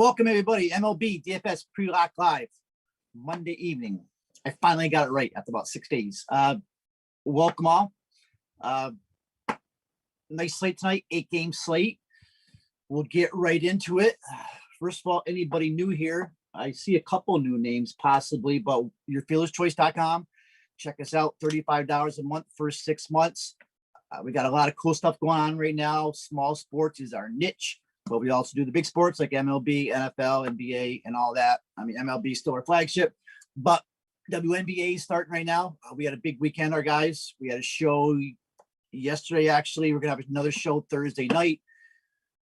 Welcome, everybody. MLB Dfs Pre-Lock Live, Monday evening. I finally got it right after about 6 days. Welcome all. Nice slate tonight, 8-game slate. We'll get right into it. First of all, anybody new here? I see a couple new names possibly, but yourfielderschoice.com. Check us out, $35 a month, first 6 months. We got a lot of cool stuff going on right now. Small sports is our niche, but we also do the big sports like MLB, NFL, NBA, and all that. I mean, MLB is still our flagship, but WNBA is starting right now. We had a big weekend, our guys. We had a show yesterday, actually. We're going to have another show Thursday night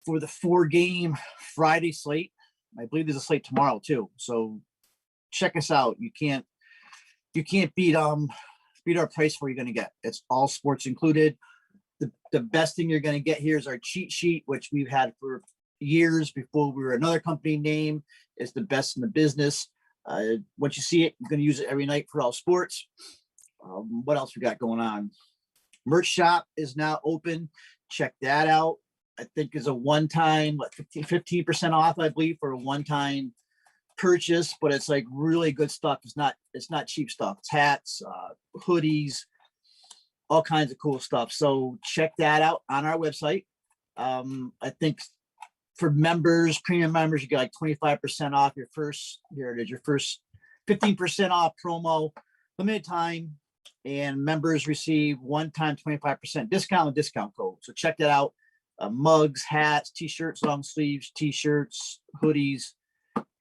for the 4-game Friday slate. I believe there's a slate tomorrow, too. So check us out. You can't beat our price for what you're going to get. It's all sports included. The best thing you're going to get here is our cheat sheet, which we've had for years before we were another company name. It's the best in the business. Once you see it, you're going to use it every night for all sports. What else we got going on? Merch shop is now open. Check that out. I think is a one-time 15% off, I believe, for a one-time purchase, but it's like really good stuff. It's not cheap stuff. It's hats, hoodies, all kinds of cool stuff. So check that out on our website. I think for members, premium members, you get like 25% off your first. Here it is, your first 15% off promo, limited time, and members receive one-time 25% discount with discount code. So check that out. Mugs, hats, t-shirts, long sleeves, t-shirts, hoodies,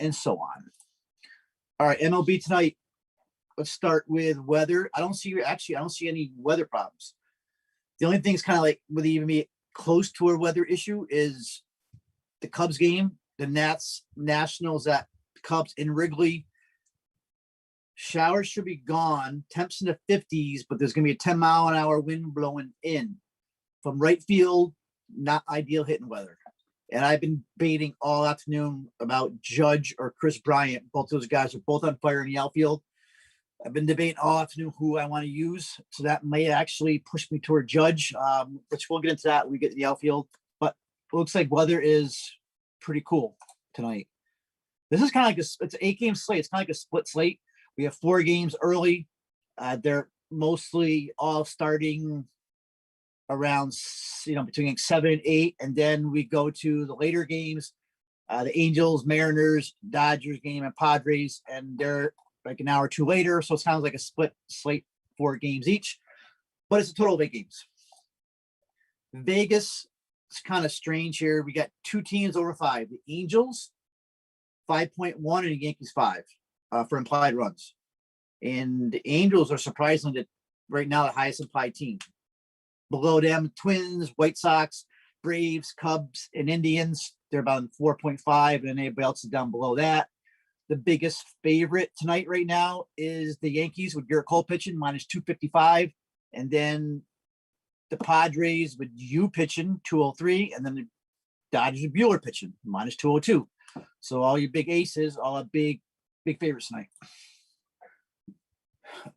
and so on. All right, MLB tonight. Let's start with weather. I don't see any weather problems. The only thing is kind of like would even be close to a weather issue is the Cubs game, the Nationals at Cubs in Wrigley. Showers should be gone. Temps in the 50s, but there's going to be a 10-mile-an-hour wind blowing in from right field. Not ideal hitting weather. And I've been debating all afternoon about Judge or Chris Bryant. Both those guys are both on fire in the outfield. I've been debating all afternoon who I want to use. So that may actually push me toward Judge, which we'll get into that when we get to the outfield. But it looks like weather is pretty cool tonight. This is kind of like it's an 8-game slate. It's kind of like a split slate. We have 4 games early. They're mostly all starting around, between 7 and 8. And then we go to the later games, the Angels, Mariners, Dodgers game, and Padres. And they're like an hour or two later. So it sounds like a split slate, 4 games each, but it's a total of 8 games. Vegas, it's kind of strange here. We got 2 teams over 5, the Angels 5.1 and the Yankees 5 for implied runs. And the Angels are surprisingly right now the highest implied team. Below them, Twins, White Sox, Braves, Cubs, and Indians. They're about 4.5, and everybody else is down below that. The biggest favorite tonight right now is the Yankees with Garrett Cole pitching, minus 255. And then the Padres with you pitching, 203. And then the Dodgers with Buehler pitching, minus 202. So all your big aces, all our big favorites tonight.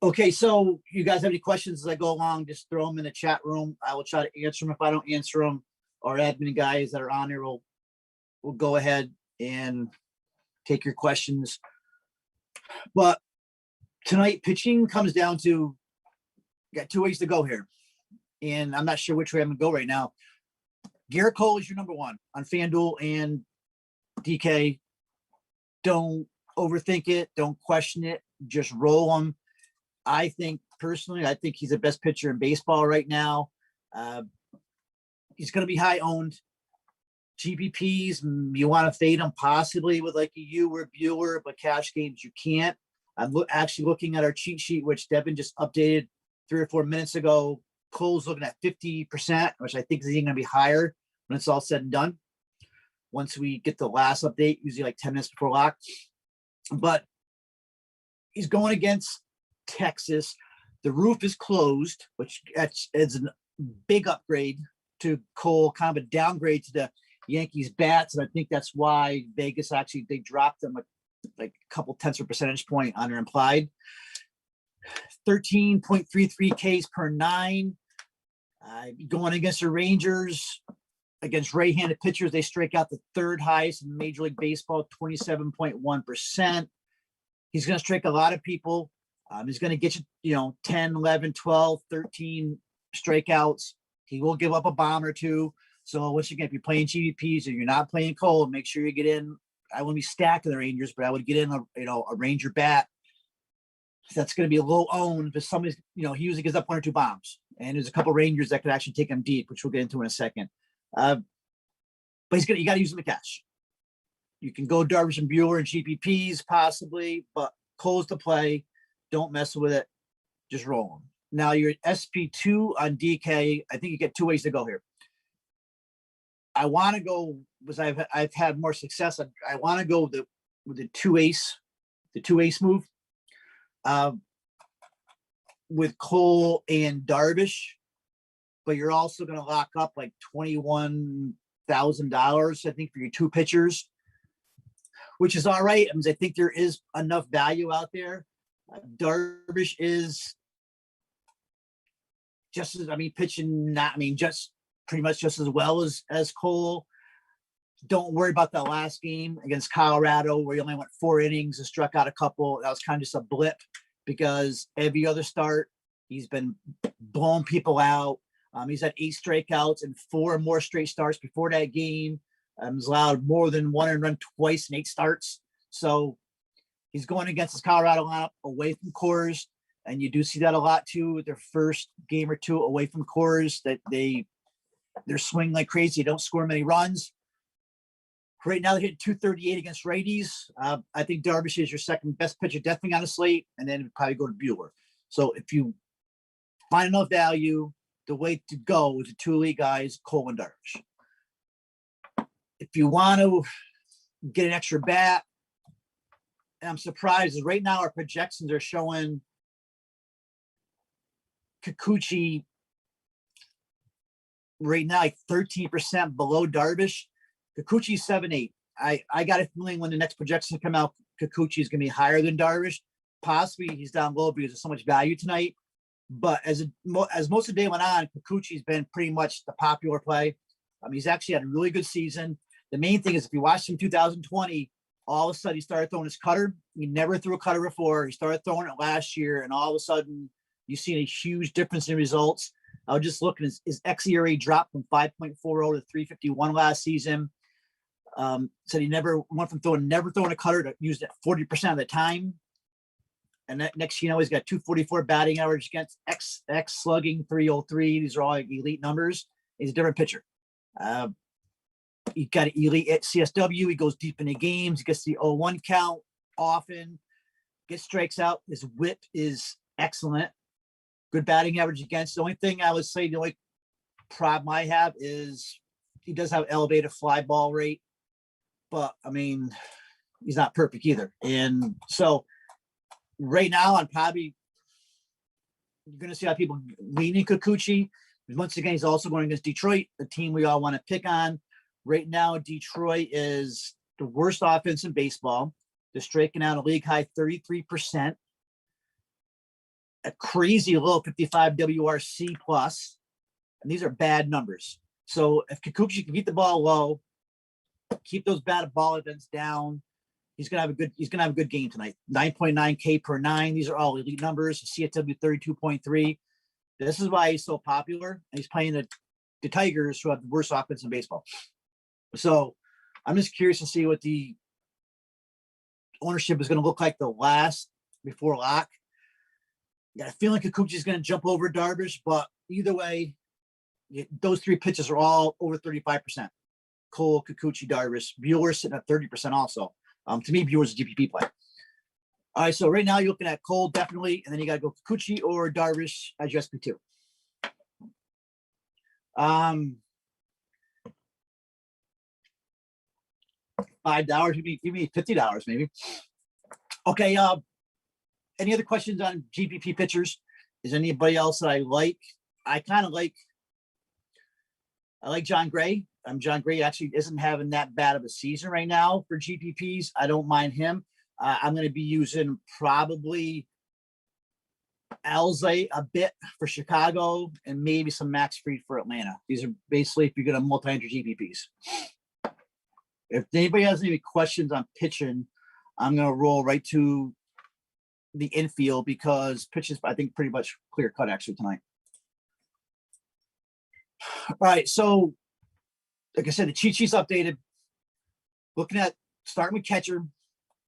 Okay, so you guys have any questions as I go along, just throw them in the chat room. I will try to answer them. If I don't answer them, our admin guys that are on here will go ahead and take your questions. But tonight, pitching comes down to, got 2 ways to go here. And I'm not sure which way I'm going to go right now. Garrett Cole is your number 1 on FanDuel and DK. Don't overthink it. Don't question it. Just roll him. I think he's the best pitcher in baseball right now. He's going to be high owned. GPPs, you want to fade him possibly with like a you or Buehler, but cash games you can't. I'm actually looking at our cheat sheet, which Devin just updated 3 or 4 minutes ago. Cole's looking at 50%, which I think is even going to be higher when it's all said and done. Once we get the last update, usually like 10 minutes before lock. But he's going against Texas. The roof is closed, which is a big upgrade to Cole, kind of a downgrade to the Yankees bats. And I think that's why Vegas actually, they dropped them like a couple tenths of a percentage point on their implied. 13.33 Ks per 9. Going against the Rangers, Against right-handed pitchers, they strike out the third highest in Major League Baseball, 27.1%. He's going to strike a lot of people. He's going to get you, 10, 11, 12, 13 strikeouts. He will give up a bomb or two. So once again, if you're playing GVPs and you're not playing Cole, make sure you get in. I wouldn't be stacking the Rangers, but I would get in a Ranger bat. That's going to be low owned, but somebody's, he usually gives up one or two bombs. And there's a couple Rangers that could actually take him deep, which we'll get into in a second. But you got to use him to catch. You can go Darvish and Buehler and GPPs possibly, but Cole's the play. Don't mess with it. Just roll him. Now you're at SP2 on DK. I think you get two ways to go here. I want to go because I've had more success. I want to go with the two ace move with Cole and Darvish, but you're also going to lock up like $21,000, I think, for your two pitchers, which is all right. I think there is enough value out there. Darvish is pitching just pretty much just as well as Cole. Don't worry about that last game against Colorado where he only went 4 innings and struck out a couple. That was kind of just a blip because every other start he's been blowing people out. He's had 8 strikeouts and 4 more straight starts before that game. He's allowed more than 1 earned run twice in 8 starts. So he's going against his Colorado lineup away from Coors. And you do see that a lot too with their first game or two away from Coors, that they're swinging like crazy. They don't score many runs. Right now they're hitting 238 against righties. I think Darvish is your second best pitcher, definitely on the slate, and then probably go to Buehler. So if you find enough value, the way to go is the 2 elite guys, Cole and Darvish. If you want to get an extra bat, and I'm surprised, right now our projections are showing Kikuchi right now like 13% below Darvish. Kikuchi's 7.8. I got a feeling when the next projections come out, Kikuchi is going to be higher than Darvish. Possibly he's down low because there's so much value tonight. But as most of the day went on, Kikuchi's been pretty much the popular play. He's actually had a really good season. The main thing is if you watched him 2020, all of a sudden he started throwing his cutter. He never threw a cutter before. He started throwing it last year, and all of a sudden you've seen a huge difference in results. I was just looking, his xERA dropped from 5.40 to 351 last season. Said he never went from never throwing a cutter to used it 40% of the time. And that next, he's got 244 batting average against X slugging 303. These are all elite numbers. He's a different pitcher. He got an elite at CSW. He goes deep into games. He gets the 0-1 count often, gets strikes out. His whip is excellent. Good batting average against. The only thing I would say, the only problem I have is he does have elevated fly ball rate, but he's not perfect either. And so right now, you're going to see how people leaning Kikuchi. Once again, he's also going against Detroit, the team we all want to pick on. Right now, Detroit is the worst offense in baseball. They're striking out a league high 33%. A crazy low 55 WRC plus, and these are bad numbers. So if Kikuchi can keep the ball low, keep those bad ball events down, he's gonna have a good game tonight. 9.9 K per 9. These are all elite numbers. CSW 32.3. This is why he's so popular. And he's playing the Tigers, who have the worst offense in baseball. So I'm just curious to see what the ownership is going to look like the last before lock. Got a feeling Kikuchi is going to jump over Darvish, but either way, those 3 pitches are all over 35%. Cole, Kikuchi, Darvish. Buehler sitting at 30% also. To me, Buehler's a GPP play. All right, so right now you're looking at Cole definitely, and then you got to go Kikuchi or Darvish as your SP2. $5, give me $50 maybe. Okay. Any other questions on GPP pitchers? Is anybody else that I like? I like John Gray. John Gray actually isn't having that bad of a season right now for GPPs. I don't mind him. I'm going to be using probably Alzay a bit for Chicago, and maybe some Max Fried for Atlanta. These are basically if you're going to multi-enter GPPs. If anybody has any questions on pitching, I'm going to roll right to the infield because pitch is, I think, pretty much clear cut actually tonight. All right, so like I said, the cheat sheet's updated. Looking at starting with catcher.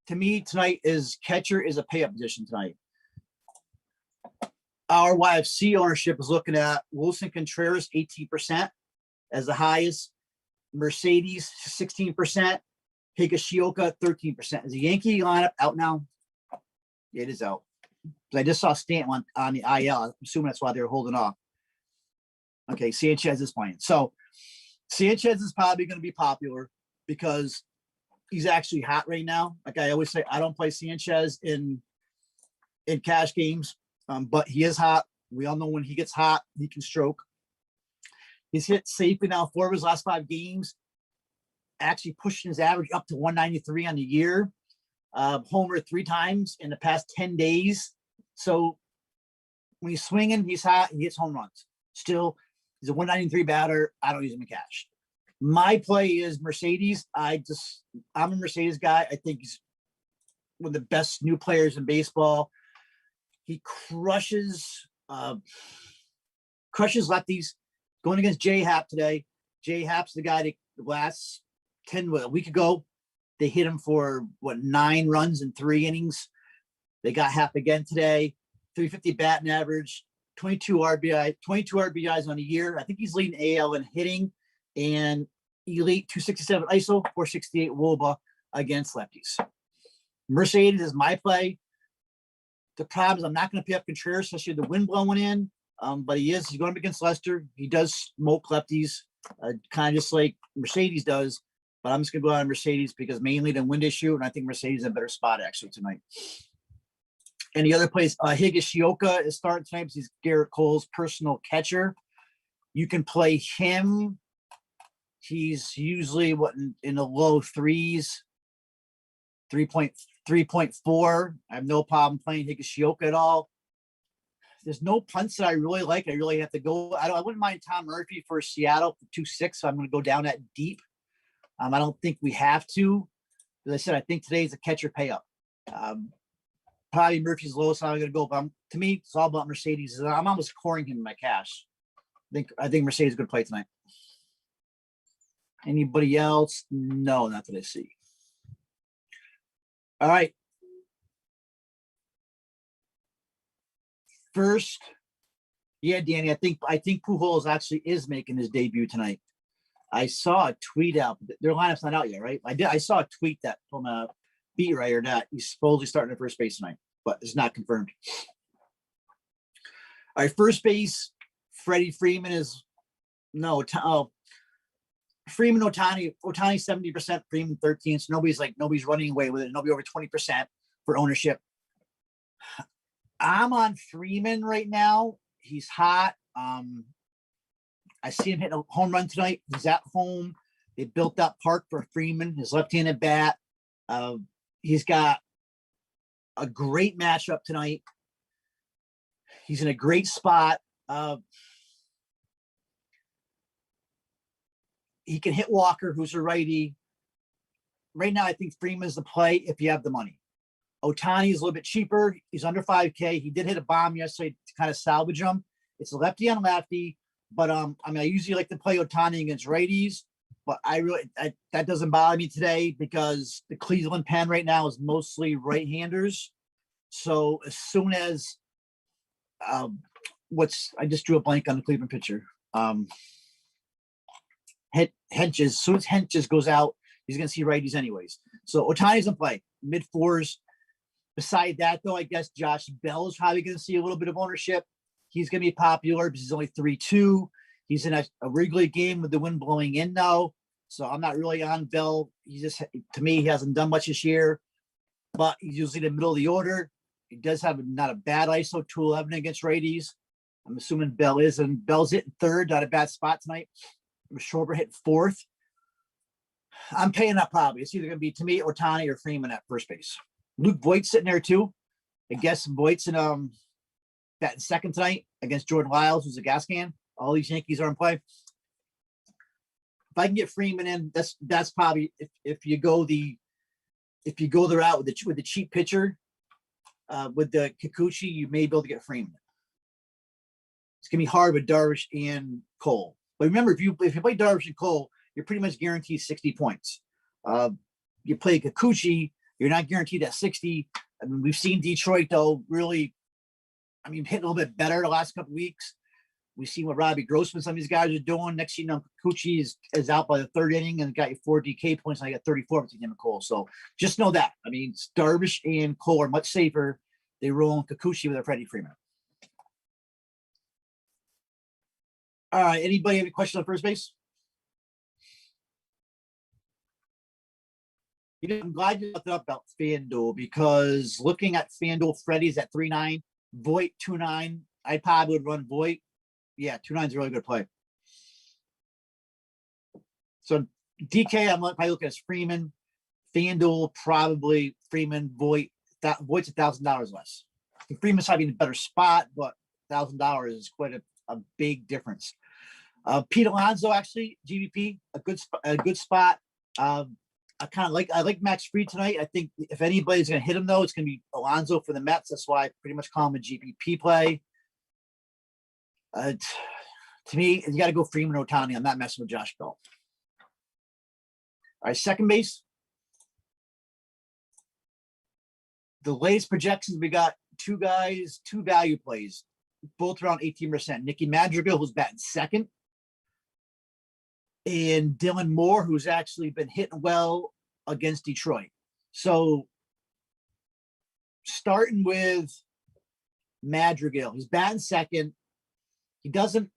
To me, tonight is catcher is a pay-up position tonight. Our YFC ownership is looking at Wilson Contreras 18% as the highest, Mercedes 16%, Higashioka 13%. Is the Yankee lineup out now? It is out. I just saw Stanton on the IL. I'm assuming that's why they're holding off. Okay, Sanchez is playing. So Sanchez is probably going to be popular because he's actually hot right now. Like I always say, I don't play Sanchez in cash games, but he is hot. We all know when he gets hot, he can stroke. He's hit safely now 4 of his last 5 games, actually pushing his average up to 193 on the year. Homer 3 times in the past 10 days. So when he's swinging, he's hot. He hits home runs. Still, he's a 193 batter. I don't use him in cash. My play is Mercedes. I'm a Mercedes guy. I think he's one of the best new players in baseball. He crushes lefties. Going against J Happ today. J Happ's the guy that last a week ago, they hit him for 9 runs in 3 innings. They got Happ again today. 350 batting average, 22 RBIs on a year. I think he's leading AL in hitting and elite 267 ISO, 468 WOBA against lefties. Mercedes is my play. The problem is I'm not going to pay up Contreras, especially the wind blowing in. But he's going up against Lester. He does smoke lefties, kind of just like Mercedes does. But I'm just going to go out on Mercedes because mainly the wind issue, and I think Mercedes is in a better spot actually tonight. And the other place, Higashioka is starting tonight because he's Garrett Cole's personal catcher. You can play him. He's usually in the low 3s, 3.4. I have no problem playing Higashioka at all. There's no punts that I really like. I really have to go. I wouldn't mind Tom Murphy for Seattle for 2.6. So I'm going to go down that deep. I don't think we have to. As I said, I think today is a catcher pay up. Probably Murphy's lowest. I'm going to go. But to me, it's all about Mercedes. I'm almost coring him in my cash. I think Mercedes is going to play tonight. Anybody else? No, not that I see. All right. First, yeah, Danny, I think Pujols actually is making his debut tonight. I saw a tweet out. Their lineup's not out yet, right? I saw a tweet that from a beat writer that he's supposedly starting at first base tonight, but it's not confirmed. All right, first base, Freddie Freeman is Freeman Ohtani 70%, Freeman 13. So nobody's running away with it. Nobody over 20% for ownership. I'm on Freeman right now. He's hot. I see him hitting a home run tonight. He's at home. They built that park for Freeman, his left-handed bat. He's got a great matchup tonight. He's in a great spot. He can hit Walker, who's a righty. Right now, I think Freeman's the play if you have the money. Ohtani is a little bit cheaper. He's under 5K. He did hit a bomb yesterday to kind of salvage him. It's a lefty on lefty, but I usually like to play Ohtani against righties, but that doesn't bother me today because the Cleveland pen right now is mostly right-handers. So as soon as I just drew a blank on the Cleveland pitcher. Henches, as soon as Henches goes out, he's going to see righties anyways. So Ohtani's in play, mid-4s. Beside that, though, I guess Josh Bell is probably going to see a little bit of ownership. He's going to be popular because he's only 3-2. He's in a Wrigley game with the wind blowing in now. So I'm not really on Bell. To me, he hasn't done much this year, but he's usually in the middle of the order. He does have not a bad ISO, 211 against righties. I'm assuming Bell is, and Bell's hitting 3rd, not a bad spot tonight. Schwarber hitting 4th. I'm paying up probably. It's either going to be to me, Ohtani or Freeman at first base. Luke Voigt's sitting there too. I guess Voigt's in batting second tonight against Jordan Lyles, who's a gas can. All these Yankees are in play. If I can get Freeman in, that's probably if you go the route with the cheap pitcher, with the Kikuchi, you may be able to get Freeman. It's gonna be hard with Darvish and Cole. But remember, if you play Darvish and Cole, you're pretty much guaranteed 60 points. You play Kikuchi, you're not guaranteed that 60. I mean, we've seen Detroit though really, hit a little bit better the last couple of weeks. We've seen what Robbie Grossman, some of these guys are doing. Next thing you know, Kikuchi is out by the third inning and got you 4 DK points, and I got 34 between him and Cole. So just know that. Darvish and Cole are much safer. They roll in Kikuchi with a Freddie Freeman. All right. Anybody have any questions on first base? I'm glad you looked up about FanDuel, because looking at FanDuel, Freddie's at 3.9, Voit 2.9. I probably would run Voit. Yeah, 2.9 is a really good play. So DK, I'm probably looking at Freeman. FanDuel, probably Freeman. Voit. Voit's $1,000 less. I think Freeman's probably in a better spot, but $1,000 is quite a big difference. Pete Alonso, actually, GVP, a good spot. I like Max Fried tonight. I think if anybody's going to hit him, though, it's going to be Alonso for the Mets. That's why I pretty much call him a GPP play. To me, you got to go Freeman or Ohtani. I'm not messing with Josh Bell. All right, second base. The latest projections, we got two guys, two value plays, both around 18%. Nicky Madrigal, who's batting second, and Dylan Moore, who's actually been hitting well against Detroit. So starting with Madrigal, he's batting second. He doesn't,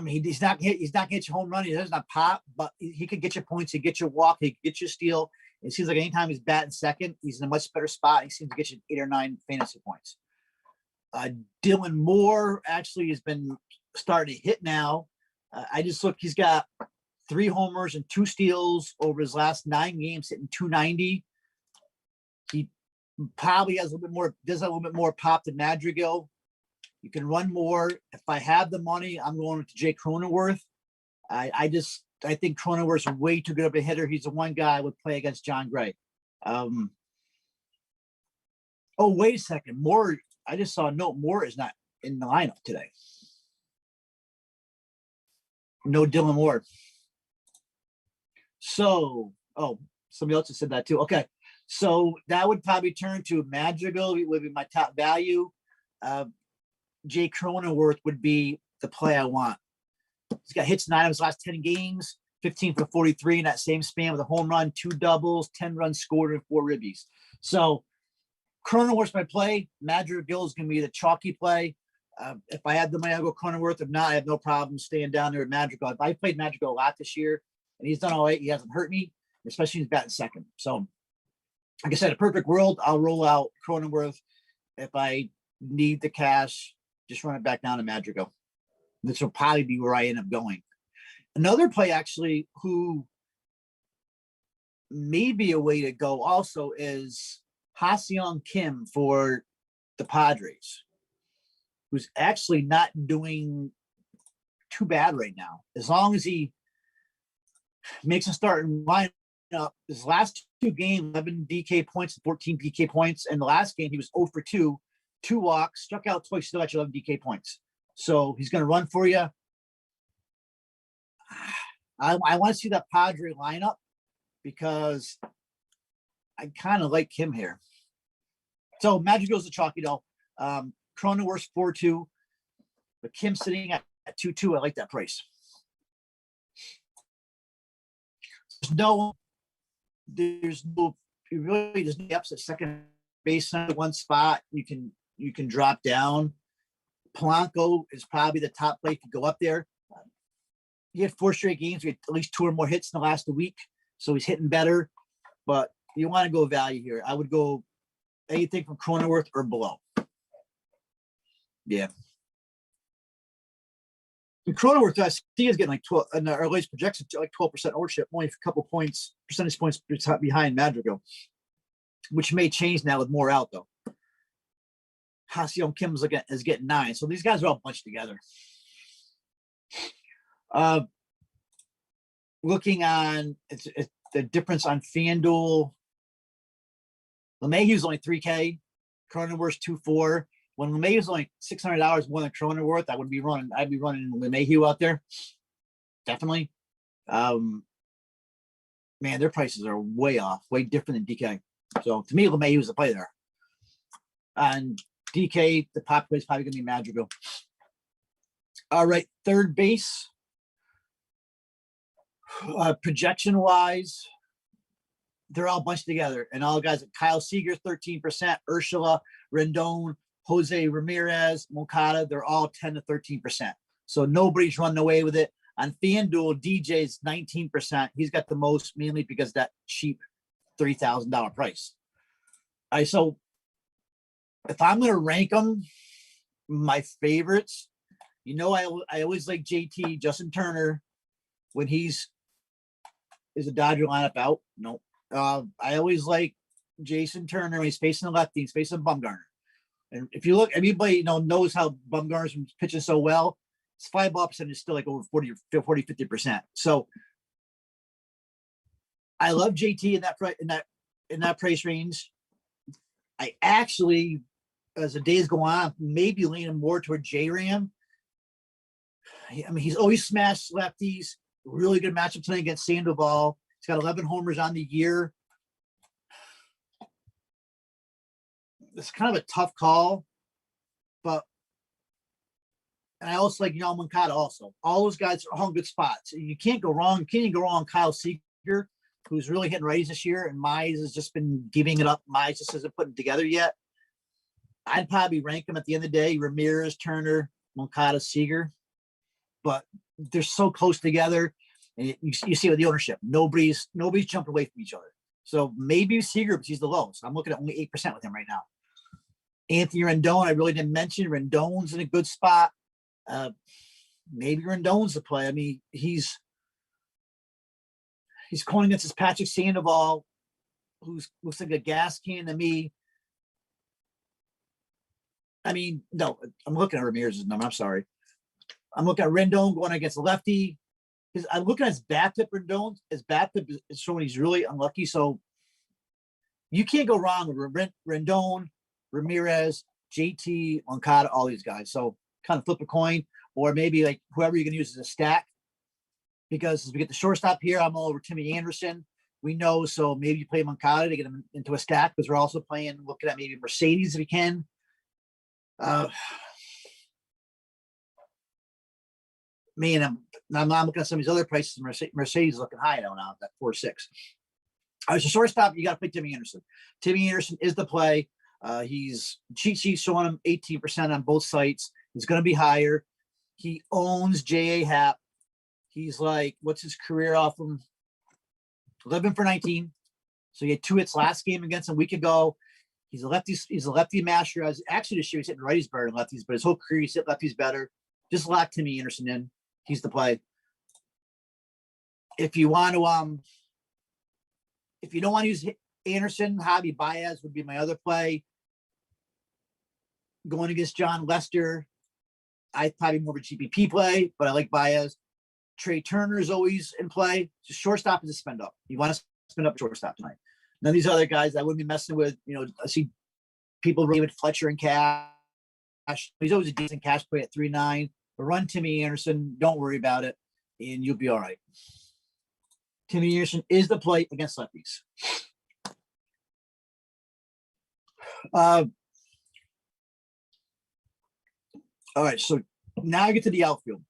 he's not gonna get you home run. He doesn't pop, but he could get you points. He could get you walk. He could get you steal. It seems like anytime he's batting second, he's in a much better spot. He seems to get you 8 or 9 fantasy points. Dylan Moore actually has been starting to hit now. I just look, he's got 3 homers and 2 steals over his last 9 games, hitting 290. He probably does a little bit more pop than Madrigal. You can run more. If I have the money, I'm going to Jake Cronenworth. I think Cronenworth's way too good of a hitter. He's the one guy I would play against John Gray. Oh, wait a second. Moore, I just saw a note. Moore is not in the lineup today. No Dylan Moore. So, somebody else has said that too. Okay. So that would probably turn to Madrigal would be my top value. Jay Cronenworth would be the play I want. He's got hits 9 of his last 10 games, 15 for 43 in that same span with a home run, 2 doubles, 10 runs scored, and 4 ribbies. So Cronenworth's my play. Madrigal is going to be the chalky play. If I had the money, I'll go Cronenworth. If not, I have no problem staying down there with Madrigal. I played Madrigal a lot this year, and he's done all right. He hasn't hurt me, especially when he's batting second. So, like I said, a perfect world, I'll roll out Cronenworth. If I need the cash, just run it back down to Madrigal. This will probably be where I end up going. Another play, actually, who may be a way to go also is Ha-Seong Kim for the Padres, who's actually not doing too bad right now. As long as he makes a start and line up, his last 2 games, 11 DK points and 14 DK points. And the last game, he was 0 for 2, 2 walks, struck out twice, still got you 11 DK points. So he's going to run for you. I want to see that Padre lineup because I kind of like him here. So Madrigal's a chalky though. Cronenworth's 4.2, but Kim sitting at 2.2. I like that price. There's no ups at second base on one spot. You can drop down. Polanco is probably the top play to go up there. He had 4 straight games. We had at least 2 or more hits in the last week, so he's hitting better. But you want to go value here. I would go anything from Cronenworth or below. Yeah. And Cronenworth, I see is getting like 12, and our latest projection to like 12% ownership, only a couple percentage points behind Madrigal, which may change now with more out though. Ha-Seong Kim is getting 9. So these guys are all bunched together. Looking on it's the difference on FanDuel. LeMahieu's only 3K, Cronenworth's 2.4. When LeMahieu's only $600 more than Cronenworth, I'd be running LeMahieu out there. Definitely. Man, their prices are way off, way different than DK. So to me, LeMahieu's the play there. And DK, the pop play is probably going to be Madrigal. All right, third base. Projection wise, they're all bunched together, and all guys like Kyle Seager 13%, Ursula, Rendon, Jose Ramirez, Moncada, they're all 10 to 13%. So nobody's running away with it. On FanDuel, DJ's 19%. He's got the most, mainly because that cheap $3,000 price. All right, so if I'm going to rank them, my favorites, I always like JT, Justin Turner, when is a Dodger lineup out? No. I always like Jason Turner when he's facing the lefty, he's facing Bumgarner. And if you look, everybody knows how Bumgarner's pitching so well. His fly ball percentage is still like over 40, 50%. So I love JT in that price range. I actually, as the days go on, maybe leaning more toward J-Ram. I mean, he's always smashed lefties. Really good matchup tonight against Sandoval. He's got 11 homers on the year. It's kind of a tough call, but I also like Moncada also. All those guys are all in good spots. You can't go wrong. You can't even go wrong. Kyle Seager, who's really hitting righties this year, and Mize has just been giving it up. Mize just hasn't put it together yet. I'd probably rank them at the end of the day: Ramirez, Turner, Moncada, Seager. But they're so close together, and you see with the ownership, nobody's jumping away from each other. So maybe Seager, but he's the lowest. I'm looking at only 8% with him right now. Anthony Rendon, I really didn't mention. Rendon's in a good spot. Maybe Rendon's the play. I mean, he's going against this Patrick Sandoval, who looks like a gas can to me. I mean, no, I'm looking at Ramirez's number. I'm sorry. I'm looking at Rendon going against a lefty. I'm looking at his BABIP. His BABIP is showing he's really unlucky. So you can't go wrong with Rendon, Ramirez, JT, Moncada, all these guys. So kind of flip a coin, or maybe like whoever you can use as a stack. Because as we get the shortstop here, I'm all over Timmy Anderson. We know, so maybe you play Moncada to get him into a stack, because we're also looking at maybe Mercedes if we can. Man, I'm looking at some of these other prices. Mercedes looking high now at 4.6. All right, so shortstop, you got to play Timmy Anderson. Timmy Anderson is the play. He's cheat sheet showing him 18% on both sites. He's going to be higher. He owns J.A. Happ. He's like, what's his career off him? 11 for 19. So he had 2 hits last game against him a week ago. He's a lefty master. Actually, this year he's hitting righties better than lefties, but his whole career he's hit lefties better. Just lock Timmy Anderson in. He's the play. If you want to, if you don't want to use Anderson, Javi Baez would be my other play. Going against John Lester, I probably more of a GPP play, but I like Baez. Trey Turner is always in play. Just shortstop is a spend up. You want to spend up shortstop tonight. None of these other guys I wouldn't be messing with. I see people with Fletcher and cash. He's always a decent cash play at 3.9. But run Timmy Anderson. Don't worry about it, and you'll be all right. Timmy Anderson is the play against lefties. All right, so now I get to the outfield.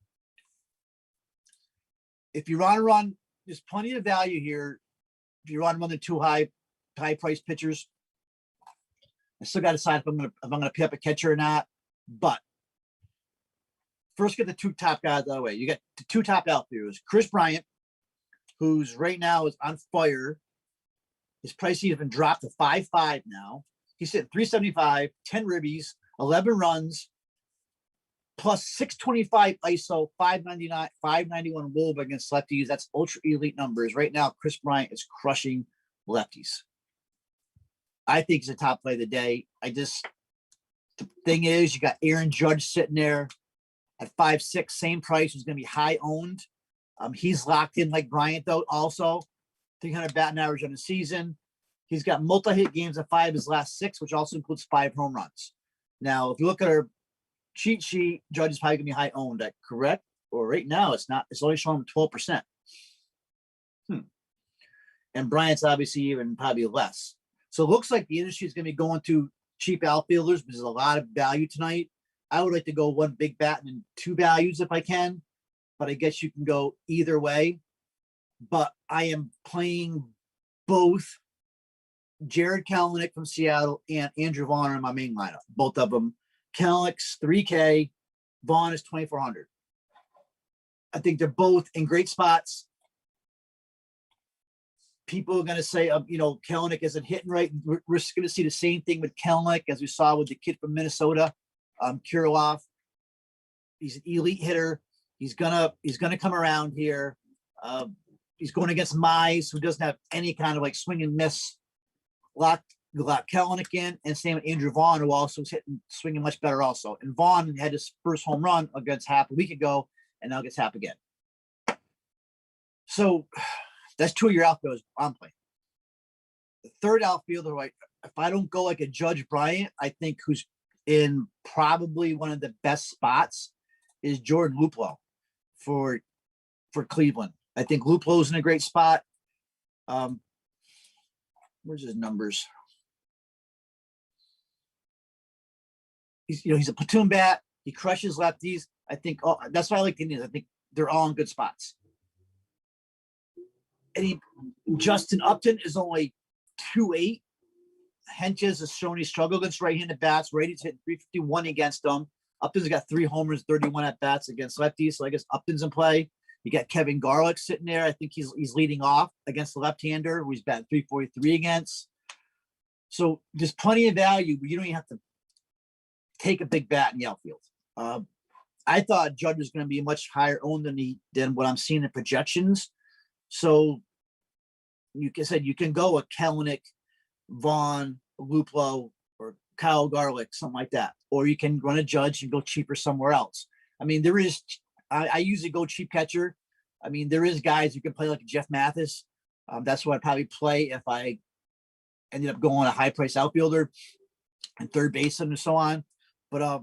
If you want to run, there's plenty of value here. If you want to run the 2 high price pitchers, I still got to decide if I'm going to pick up a catcher or not. But first, get the 2 top guys out of the way. You got the 2 top outfielders. Chris Bryant, who's right now is on fire. His price has been dropped to 5.5 now. He's hitting 375, 10 ribbies, 11 runs, plus 625 ISO, 599, 591 WOB against lefties. That's ultra elite numbers. Right now, Chris Bryant is crushing lefties. I think he's a top play of the day. The thing is, you got Aaron Judge sitting there at 5'6", same price, who's going to be high owned. He's locked in like Bryant, though, also 300 batting average on the season. He's got multi-hit games of 5 of his last 6, which also includes 5 home runs. Now, if you look at our cheat sheet, Judge is probably going to be high owned. That correct? Or right now, it's not. It's only showing 12%. And Bryant's obviously even probably less. So it looks like the industry is going to be going to cheap outfielders, because there's a lot of value tonight. I would like to go 1 big bat and 2 values if I can, but I guess you can go either way. But I am playing both Jared Kelenic from Seattle and Andrew Vaughn in my main lineup. Both of them. Kelenic's $3K, Vaughn is $2,400. I think they're both in great spots. People are going to say, Kelenic isn't hitting right. We're just going to see the same thing with Kelenic as we saw with the kid from Minnesota, Kirilloff. He's an elite hitter. He's gonna come around here. He's going against Mize, who doesn't have any kind of like swing and miss. Lock Kelenic in, and same with Andrew Vaughn, who also is swinging much better also. And Vaughn had his first home run against Hap a week ago, and now gets Hap again. So that's 2 of your outfielders I'm playing. The third outfielder, if I don't go like a Judge Bryant, I think who's in probably one of the best spots is Jordan Luplow for Cleveland. I think Luplow's in a great spot. Where's his numbers? He's a platoon bat. He crushes lefties. I think that's why I like the Indians. I think they're all in good spots. And Justin Upton is only 2.8. Henches has shown he struggled against right-handed bats. Rady's hitting 351 against them. Upton's got 3 homers, 31 at bats against lefties. So I guess Upton's in play. You got Kevin Garlick sitting there. I think he's leading off against the left-hander, who he's batting 343 against. So there's plenty of value, but you don't even have to take a big bat in the outfield. I thought Judge was going to be much higher owned than what I'm seeing in projections. So you can go a Kelenic, Vaughn, Luplow, or Kyle Garlick, something like that. Or you can run a Judge and go cheaper somewhere else. I mean, I usually go cheap catcher. I mean, there is guys who can play like Jeff Mathis. That's what I'd probably play if I ended up going a high price outfielder and third baseman and so on. But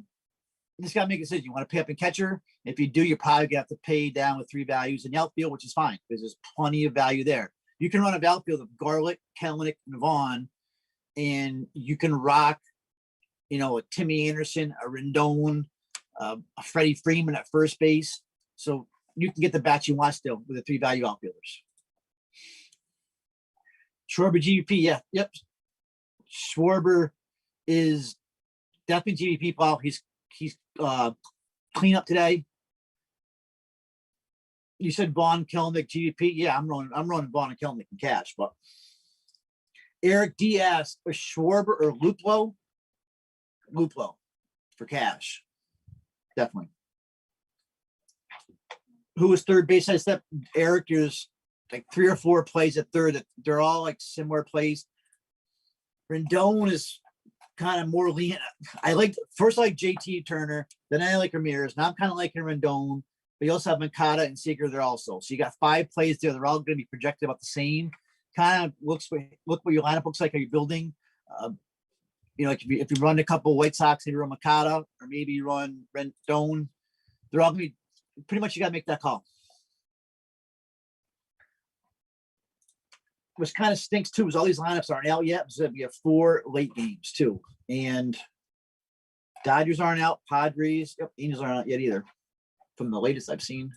you just got to make a decision. You want to pay up in catcher? If you do, you're probably going to have to pay down with 3 values in the outfield, which is fine because there's plenty of value there. You can run a outfield of Garlick, Kelenic, and Vaughn, and you can rock, a Timmy Anderson, a Rendon, a Freddie Freeman at first base. So you can get the bats you want still with the 3 value outfielders. Schwarber GVP, yeah, yep. Schwarber is definitely GVP pal. He's clean up today. You said Vaughn, Kelenic, GVP. Yeah, I'm running Vaughn and Kelenic in cash, but Eric Diaz or Schwarber or Luplow for cash. Definitely. Who was third base? I said Eric is like 3 or 4 plays at third. They're all like similar plays. Rendon is kind of more lean. I like JT Turner, then I like Ramirez. Now I'm kind of liking Rendon. But you also have Makata and Seager there also. So you got 5 plays there. They're all going to be projected about the same. Kind of look what your lineup looks like. Are you building? Like if you run a couple of White Sox, maybe run Makata, or maybe you run Rendon. They're all going to be pretty much. You got to make that call. Which kind of stinks too, is all these lineups aren't out yet. So we have 4 late games too, and Dodgers aren't out. Padres, Angels aren't out yet either. From the latest I've seen.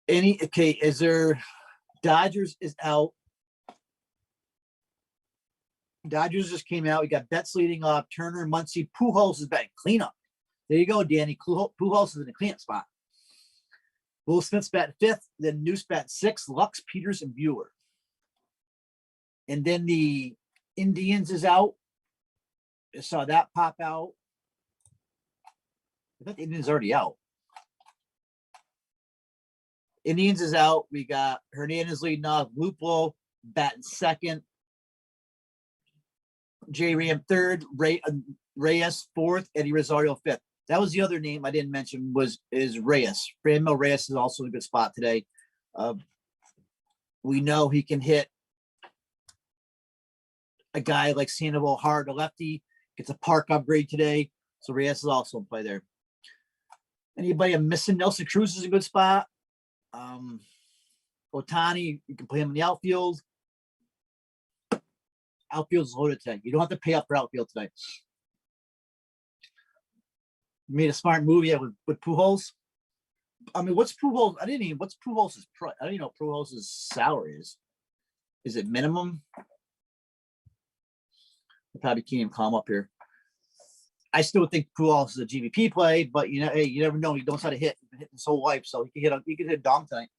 Is there Dodgers is out. Dodgers just came out. We got Betts leading off. Turner, Muncy, Pujols is batting cleanup. There you go, Danny. Pujols is in a cleanup spot. Will Smith's bat 5th, then Noose bat 6th, Lux, Peters, and Bueller. And then the Indians is out. I saw that pop out. I thought the Indians already out. Indians is out. We got Hernandez leading off, Luplo batting second, J. Ram third, Reyes fourth, Eddie Rosario fifth. That was the other name I didn't mention is Reyes. Franmil Reyes is also in a good spot today. We know he can hit a guy like Sandoval hard, a lefty, gets a park upgrade today. So Reyes is also in play there. Anybody I'm missing? Nelson Cruz is a good spot. Otani, you can play him in the outfield. Outfield's loaded today. You don't have to pay up for outfield today. You made a smart move, yeah, with Pujols. I mean, what's Pujols? What's Pujols' price? I don't even know what Pujols' salary is. Is it minimum? I probably can't even call him up here. I still think Pujols is a GVP play, but hey, you never know. He knows how to hit. He's been hitting his whole life, so he can hit a dong tonight.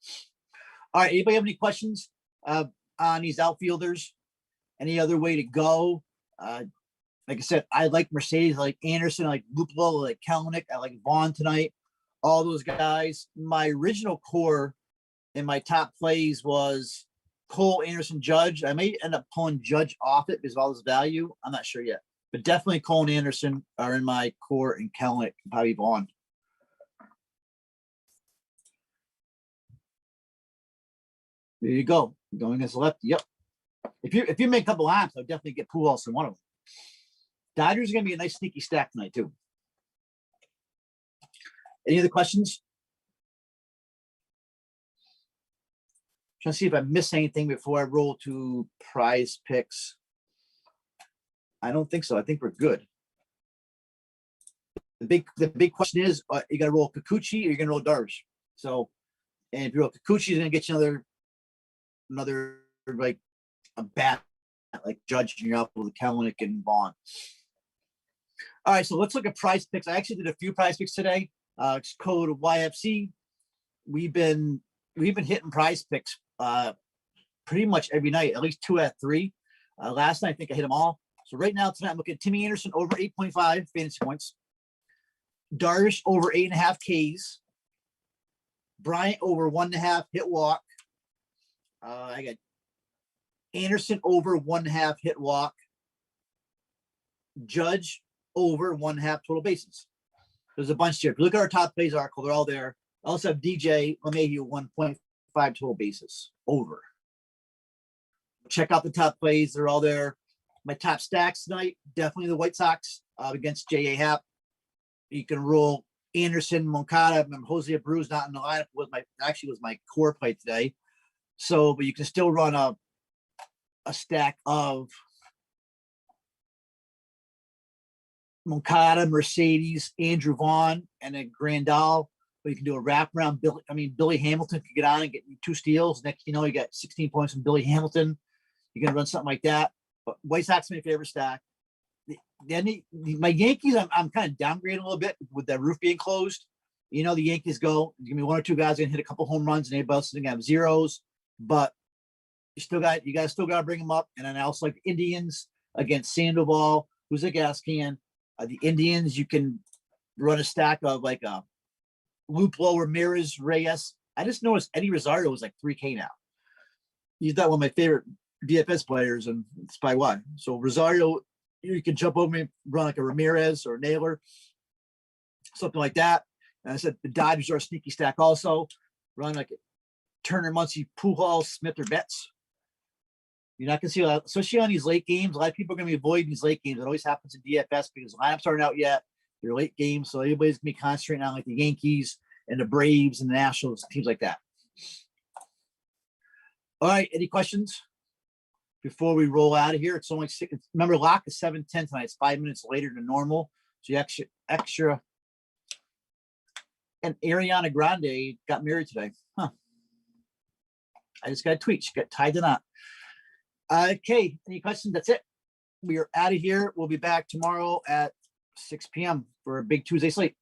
All right, anybody have any questions on these outfielders? Any other way to go? Like I said, I like Mercedes, I like Anderson, I like Luplo, I like Kelenic, I like Vaughn tonight. All those guys. My original core in my top plays was Cole, Anderson, Judge. I may end up pulling Judge off it because of all his value. I'm not sure yet. But definitely Cole and Anderson are in my core, and Kelenic, probably Vaughn. There you go. Going against the left. Yep. If you make a couple laps, I'll definitely get Pujols in one of them. Dodgers are going to be a nice sneaky stack tonight, too. Any other questions? Trying to see if I missed anything before I roll to prize picks. I don't think so. I think we're good. The big question is, you got to roll Kikuchi or you're going to roll Darvish. So, and if you roll Kikuchi, he's going to get you another like a bat like Judge and you're up with Kelenic and Vaughn. All right, so let's look at prize picks. I actually did a few prize picks today. It's code YFC. We've been hitting prize picks pretty much every night, at least 2 out of 3. Last night I think I hit them all. So right now tonight I'm looking at Timmy Anderson over 8.5 fantasy points, Darvish over 8.5 Ks, Bryant over 1.5 hit walk. I got Anderson over 1.5 hit walk, Judge over 1.5 total bases. There's a bunch here. If you look at our top plays article, they're all there. I also have DJ LeMahieu 1.5 total bases over. Check out the top plays. They're all there. My top stacks tonight, definitely the White Sox against J.A. Happ. You can roll Anderson, Moncada. Remember, Jose Abreu's not in the lineup. Was my core play today. So, but you can still run a stack of Moncada, Mercedes, Andrew Vaughn, and then Grandal. But you can do a wraparound. Billy Hamilton can get on and get 2 steals. Next, you got 16 points from Billy Hamilton. You can run something like that. But White Sox, my favorite stack. Then my Yankees, I'm kind of downgrading a little bit with that roof being closed. The Yankees go, give me 1 or 2 guys going to hit a couple home runs, and anybody else is going to have zeros. But you guys still got to bring them up. And then I also like the Indians against Sandoval, who's a gas can. The Indians, you can run a stack of like a Luplo, Ramirez, Reyes. I just noticed Eddie Rosario was like 3K now. He's not one of my favorite DFS players, and it's by why. So Rosario, you can jump over me, run like a Ramirez or a Naylor, something like that. And I said the Dodgers are a sneaky stack also. Run like Turner, Muncy, Pujols, Smith, or Betts. You're not going to see a lot, especially on these late games. A lot of people are going to be avoiding these late games. It always happens in DFS because lineups aren't out yet. They're late games, so everybody's going to be concentrating on like the Yankees and the Braves and the Nationals, teams like that. All right, any questions before we roll out of here? It's only 6. Remember, lock is 7:10 tonight. It's 5 minutes later than normal, so you extra. And Ariana Grande got married today. Huh. I just got a tweet. She got tied to knot. Okay, any questions? That's it. We are out of here. We'll be back tomorrow at 6 p.m. for a big Tuesday slate.